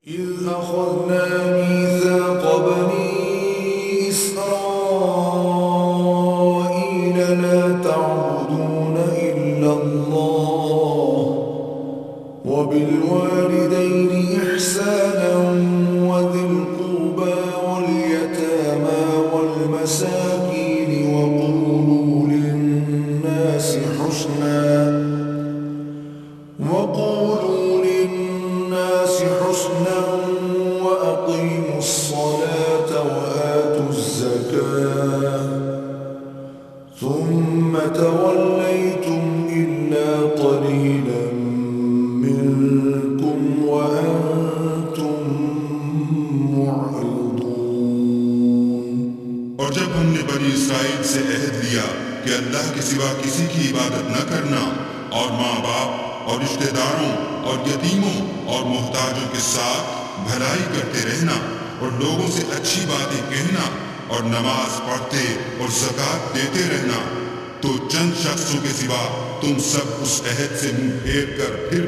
إذ أخذنا ميثاق بني إسرائيل لا تعبدون إلا الله وبالوالدين إحسانا وذي القربى واليتامى والمساكين وقولوا للناس حسنا وأقيموا الصلاة وآتوا الزكاة ثم توليتم إلا قليلا منكم وأنتم معرضون। और जब हमने बनी इसराइल से अहद लिया कि अल्लाह के सिवा किसी की इबादत न करना और माँ बाप और रिश्तेदारों और यतीमों और मोहताजों के साथ भलाई करते रहना और लोगों से अच्छी बातें कहना और नमाज पढ़ते और ज़कात देते रहना, तो चंद शख्सों के सिवा तुम सब उस अहद से मुंह फेर कर फिर